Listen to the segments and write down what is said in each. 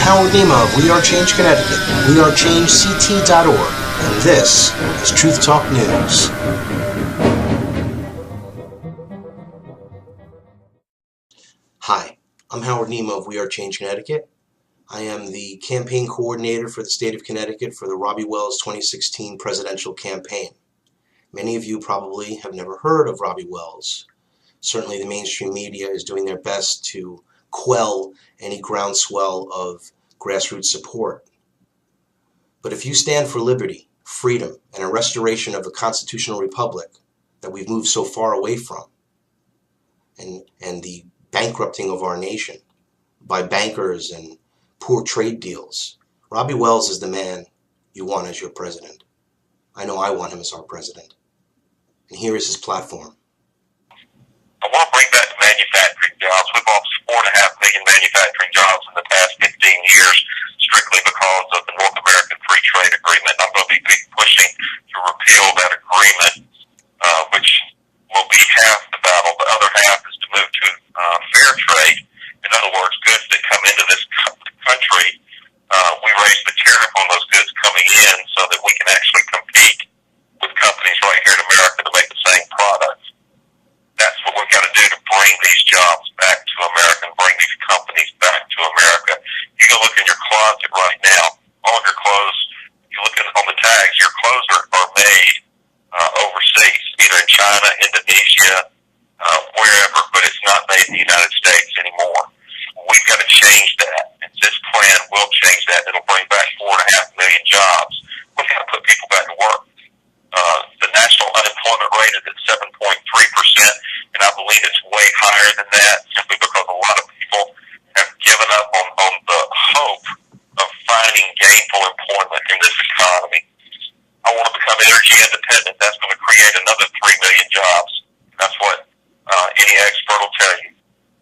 Howard Nema of We Are Change Connecticut, wearechangeCT.org, and this is Truth Talk News. Hi, I'm Howard Nema of We Are Change Connecticut. I am the campaign coordinator for the state of Connecticut for the Robby Wells 2016 presidential campaign. Many of you probably have never heard of Robby Wells. Certainly the mainstream media is doing their best to quell any groundswell of grassroots support. But if you stand for liberty, freedom, and a restoration of the constitutional republic that we've moved so far away from, and the bankrupting of our nation by bankers and poor trade deals, Robby Wells is the man you want as your president. I know I want him as our president. And here is his platform. I want to bring back the manufacturing jobs. We've lost 4.5 million manufacturing jobs in the past 15 years strictly because of the North American Free Trade Agreement. I'm going to be pushing to repeal that agreement, which will be half the battle. The other half is to move to fair trade. In other words, goods that come into this country, we raise the tariff on those goods coming in so that we can actually compete with companies right here in America to make the same products. That's what we've got to do to bring these jobs back to America and bring these companies back to America. You go look in your closet right now, all of your clothes, you look on the tags, your clothes are made overseas, either in China, Indonesia, wherever, but it's not made in the United States anymore. We've got to change that. And this plan will change that. It'll bring back 4.5 million jobs. We've got to put people back to work. The national unemployment rate is at 7.3%, and I believe it's way higher than that simply because a lot of people have given up on the hope of finding gainful employment in this economy. I want to become energy independent. That's going to create another 3 million jobs. That's what any expert will tell you.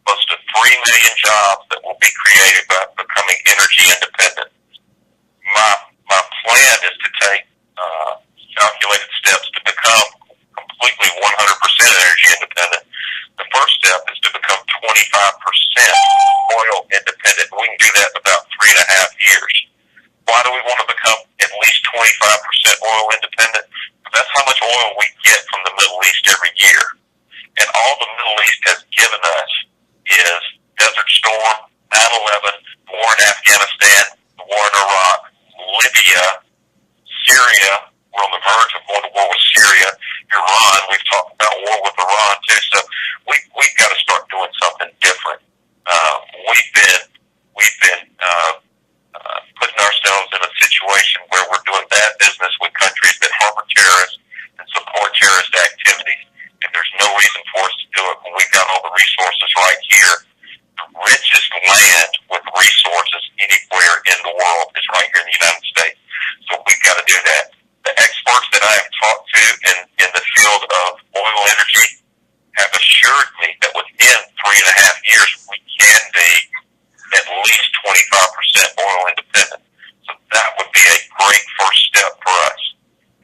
Close to 3 million jobs that will be created by becoming energy independent. My plan is to take calculated steps to become completely 100% energy independent. The first step is to become 25% oil independent. We can do that in about 3.5 years. Why do we want to become at least 25% oil independent? Because that's how much oil we get from the Middle East every year. And all the Middle East has given us is Desert Storm, 9/11, the war in Afghanistan, the war in Iraq, Libya, Syria. We're on the verge of going to war with Syria, Iran. We've talked about war with Iran too. So we've got to start doing something different. We've been putting ourselves in a situation where we're doing bad business with countries that harbor terrorists and support terrorist activities. And there's no reason for us to do it when we've got all the resources right here. The richest land with resources anywhere in the world is right here in the United States. So we've got to do that. The experts that I have talked to in the field of oil energy have assured me that within 3.5 years we can be at least 25% oil independent. So that would be a great first step for us.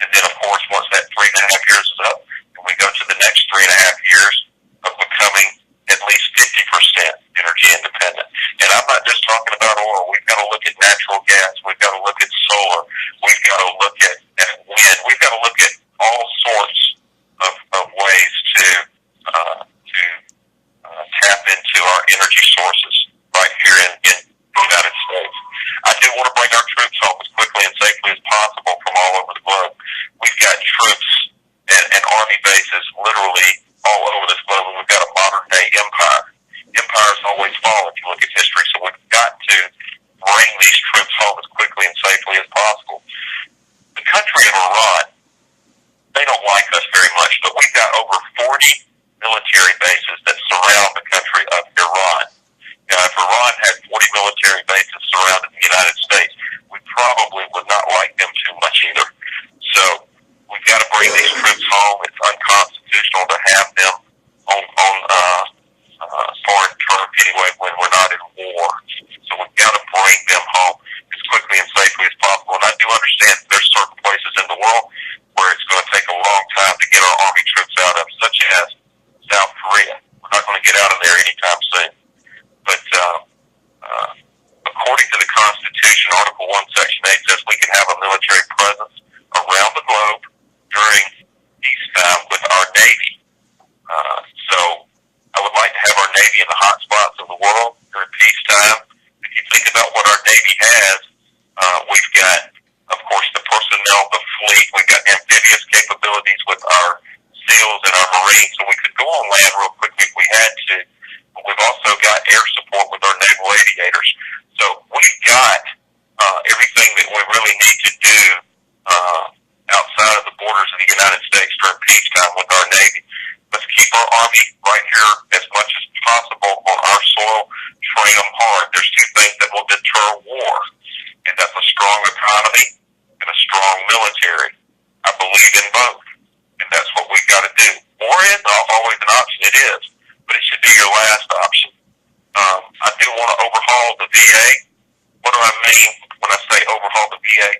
And then, of course, once that 3.5 years is up, and we go to the next 3.5 years of becoming at least 50% energy independent. And I'm not just talking about oil. We've got to look at natural gas. We've got to look at solar. We've got to look at wind. We've got to look at all sorts of ways to tap into our energy sources right here in the United States. I do want to bring our troops home as quickly and safely as possible from all over the globe. We've got troops and army bases literally all over this globe, and we've got a modern-day empire. Empires always fall if you look at history, so we've got to bring these troops home as quickly and safely as possible. The country of Iran, they don't like us very much, but we've got over 40 military bases that surround the country of Iran. Now, if Iran had 40 military bases surrounding the United States, we probably would not like them too much either. So we've got to bring these troops home. It's unconstitutional to have them on foreign turf anyway when we're not in war. So we've got to bring them home as quickly and safely as possible. And I do understand there's certain places in the world where it's going to take a long time to get our Army troops out of, such as South Korea. We're not going to get out of there anytime soon. But according to the SEALs and our Marines, so we could go on land real quickly if we had to. But we've also got air support with our naval aviators. So we've got everything that we really need to do outside of the borders of the United States during peacetime with our Navy. Let's keep our Army right here as much as possible on our soil, train them hard. There's two things that will deter war, and that's a strong economy and a strong military. I believe in both, and that's what we've got to do. War is always an option, it is, but it should be your last option. I do want to overhaul the VA. What do I mean when I say overhaul the VA?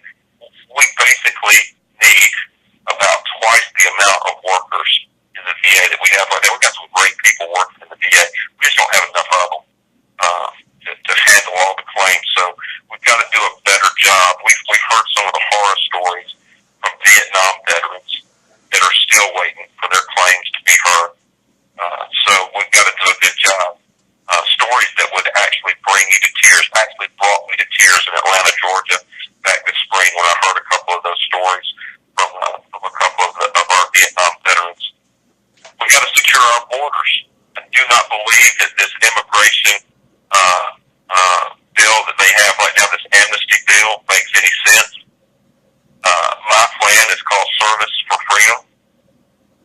We basically need about twice the amount of workers in the VA that we have right now. We've got some great people working in the VA. We just don't have enough of them to handle all the claims. So we've got to do a better job. We've heard some of the horror stories from Vietnam veterans that are still waiting for their claims to be heard. So we've got to do a good job. Stories that would actually bring you to tears, actually brought me to tears in Atlanta, Georgia, back this spring when I heard a couple of those stories from a couple of our Vietnam veterans. We've got to secure our borders. I do not believe that this immigration bill that they have right now, this amnesty bill, makes any sense. My plan is called Service for Freedom.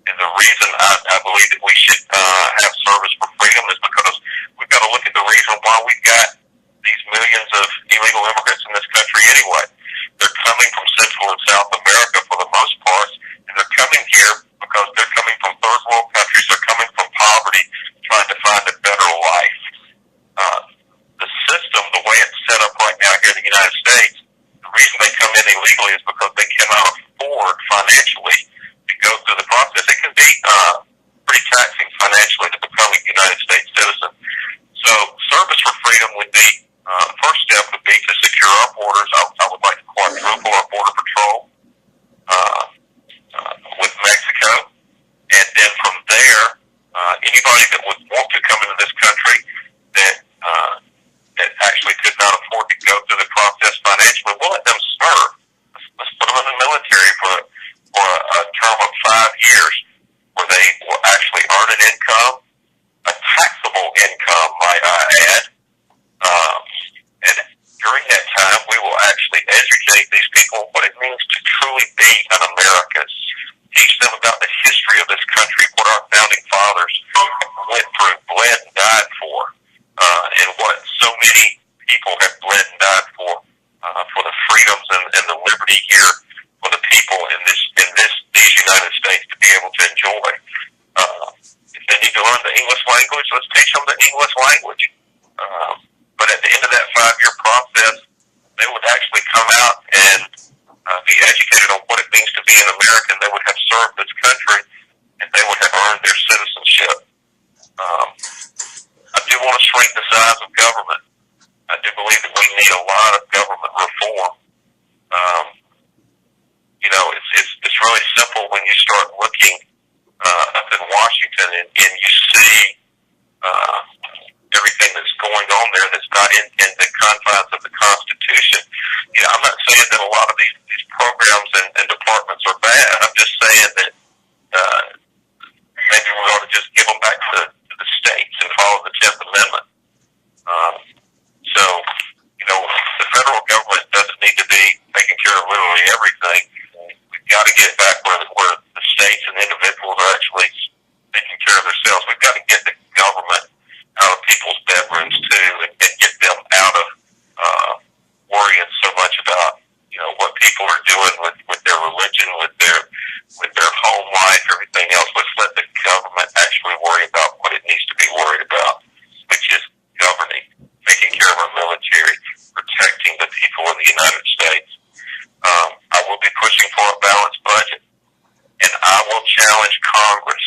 And the reason I believe that we should have service for freedom is because we've got to look at the reason why we've got these millions of illegal immigrants in this country anyway. They're coming from Central and South America for the most part, and they're coming here because they're coming from third world countries. They're coming from poverty, trying to find a better life. The system, the way it's set up right now here in the United States, the reason they come in illegally is because they cannot afford financially to go through the process. It can be pretty taxing financially to become a United States citizen. So service for freedom would be, first step would be to secure our borders. I would like to quadruple our border patrol with Mexico. And then from there, anybody that would want to come into this country that actually could not afford to go through the process financially, we'll let them serve. Let's put them in the military for a term of 5 years where they will actually earn an income, a taxable income, might I add. And during that time, we will actually educate these people what it means to truly be an American. Teach them about the history of this country, what our founding fathers went through, bled and died for, and what so many people have bled and died for the freedoms and the liberty here for the people in these United States to be able to enjoy. If they need to learn the English language, let's teach them the English language. But at the end of that 5-year process, they would actually come out and be educated on what it means to be an American. They would have served this country, and they would have earned their citizenship. I do want to shrink the size of government. I do believe that we need a lot of government reform. It's really simple when you start looking up in Washington and you see everything that's going on there that's not in the confines of the Constitution. I'm not saying that a lot of these programs and departments are bad. I'm just saying that maybe we ought to just give them back to the states and follow the 10th Amendment. The federal government doesn't need to be taking care of literally everything. We've got to get back where the states and individuals are actually taking care of themselves. We've got to get the government out of people's bedrooms too, and get them out of worrying so much about what people are doing with their religion, with their home life, everything else. Let's let the government actually worry about what it needs to be worried about, which is governing, taking care of our military, protecting the people of the United States. I will be pushing for a balanced budget, and I will challenge Congress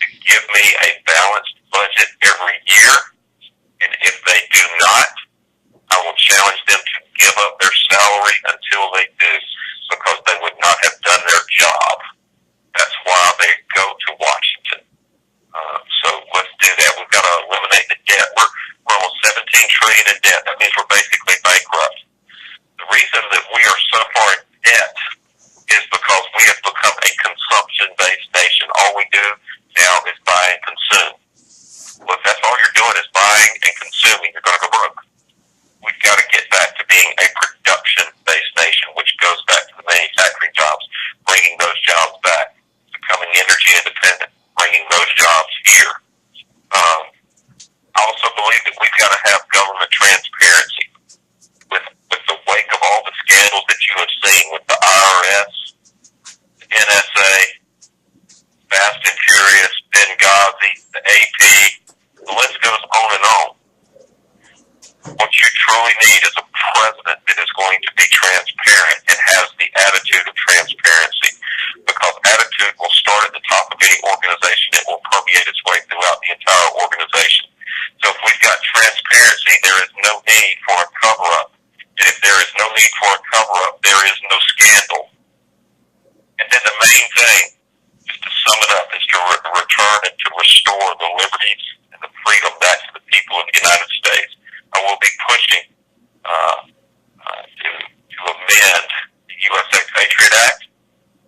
to give me a balanced budget every year, and if they do not, I will challenge them to give up their salary until they do, because they would not have done their job. That's why they go to Washington. So let's do that. We've got to eliminate the debt. We're almost $17 trillion in debt. That means we're basically bankrupt. The reason that we are so far in debt is because we have become a consumption-based nation. All Independent, bringing those jobs here. I also believe that we've got to have government transparency. With the wake of all the scandals that you have seen with the IRS, the NSA, Fast and Furious, Benghazi, the AP, the list goes on and on. What you truly need is a president that is going to be transparent and has the attitude of transparency, because attitude will start at the top of any organization. It will permeate its way throughout the entire organization. So if we've got transparency, there is no need for a cover-up. And if there is no need for a cover-up, there is no scandal. And then the main thing, just to sum it up, is to return and to restore the liberties and the freedom back to the people of the United States. I will be pushing to amend the USA Patriot Act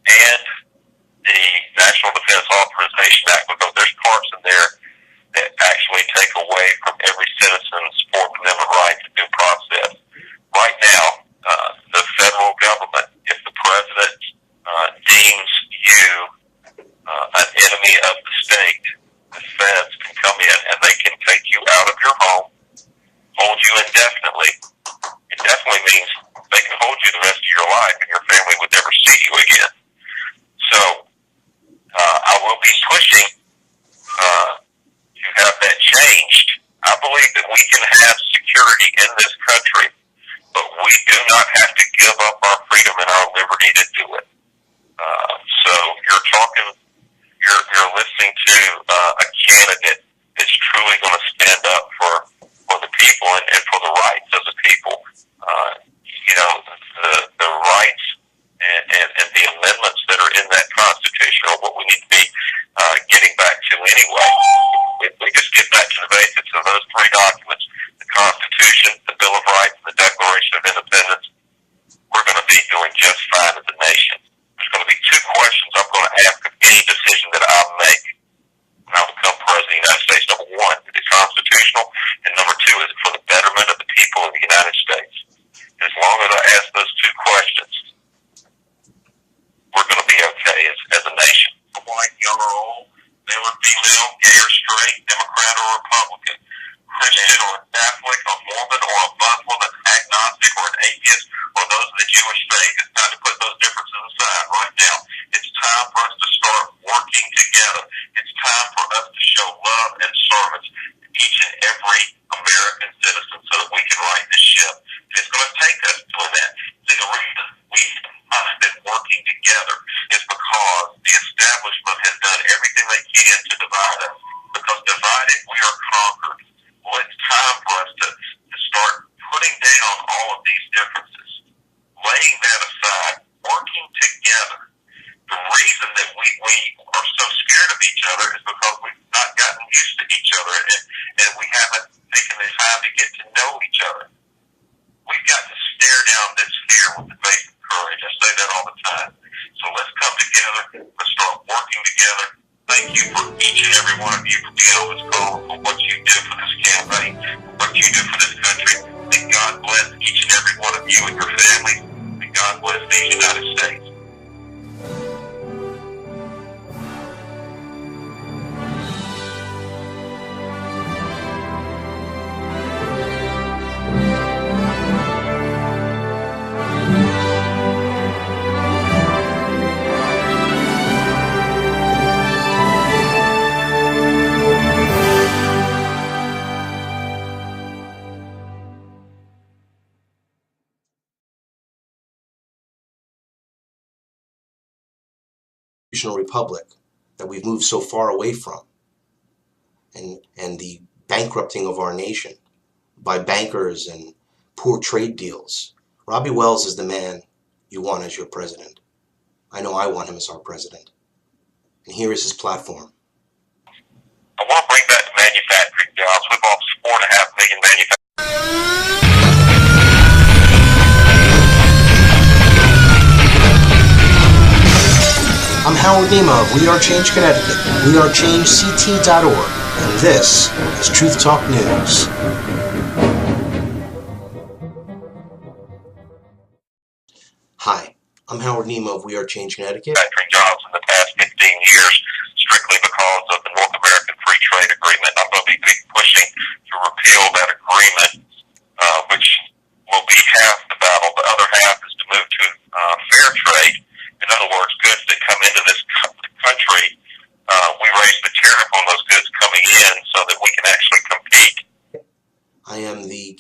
and the National Defense Authorization Act, because there's parts in there that actually take away from every citizen's Fourth Amendment right to due process. Right now, the federal government, if the president deems you an enemy of the state, the feds can come in and they can take you out of your home, hold you indefinitely. Indefinitely means they can hold you the rest of your life and your family would never see you again. So I will be pushing to have that changed. I believe that we can have security in this country, but we do not have to give up our freedom and our liberty to do it. So you're listening to a candidate that's truly going to stand up for the people and for the rights of the people. The rights and the amendments that are in that Constitution are what we need to be getting back to anyway. If we just get back to the basics of those three documents, the Constitution, the Bill of Rights, and the Declaration of Independence, we're going to be doing just fine as a nation. There's going to be two questions I'm going to ask of any decision that I make when I become President of the United States. Number one, is it constitutional? And number two, is it for the betterment of the people of the United States? And as long as I ask those two questions, we're going to be okay as a nation. White, young or old, male or female, gay or straight, Democrat or Republican, Christian or Catholic, a Mormon or a Muslim, an agnostic or an atheist, or those of the Jewish faith. It's time to put those differences aside right now. It's time for us to start working together. It's time for us to show love and service to each and every American citizen so that we can right this ship. And it's going to take us doing that. See, the reason we have been working together is because the establishment has done everything they can to divide us. Because divided, we are conquered. Well, it's time for us to start putting down all of these differences, laying that aside, working together. The reason that we are so scared of each other is because we've not gotten used to each other and we haven't taken the time to get to know each other. We've got to stare down this fear with the face of courage. I say that all the time. So let's come together. Let's start working together. Thank you for each and every one of you for being on this call, for what you do for this campaign, what you do for this country. May God bless each and every one of you and your families. May God bless these United States. Republic that we've moved so far away from, and the bankrupting of our nation by bankers and poor trade deals. Robby Wells is the man you want as your president. I know I want him as our president. And here is his platform. I want to bring back the manufacturing jobs. We've lost 4.5 million manufacturing. I'm Howard Nema of We Are Change Connecticut, wearechangect.org, and this is Truth Talk News. Hi, I'm Howard Nema of We Are Change Connecticut. Manufacturing jobs in the past 15 years, strictly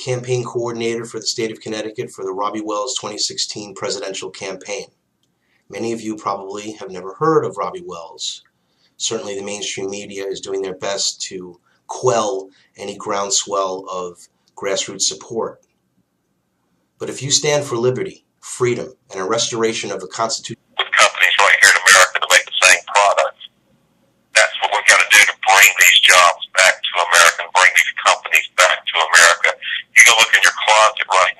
campaign coordinator for the state of Connecticut for the Robby Wells 2016 presidential campaign. Many of you probably have never heard of Robby Wells. Certainly the mainstream media is doing their best to quell any groundswell of grassroots support. But if you stand for liberty, freedom, and a restoration of the Constitution, with companies right here in America to make the same products, that's what we've got to do to bring these jobs back to America and bring these companies back to America. You go look in your closet right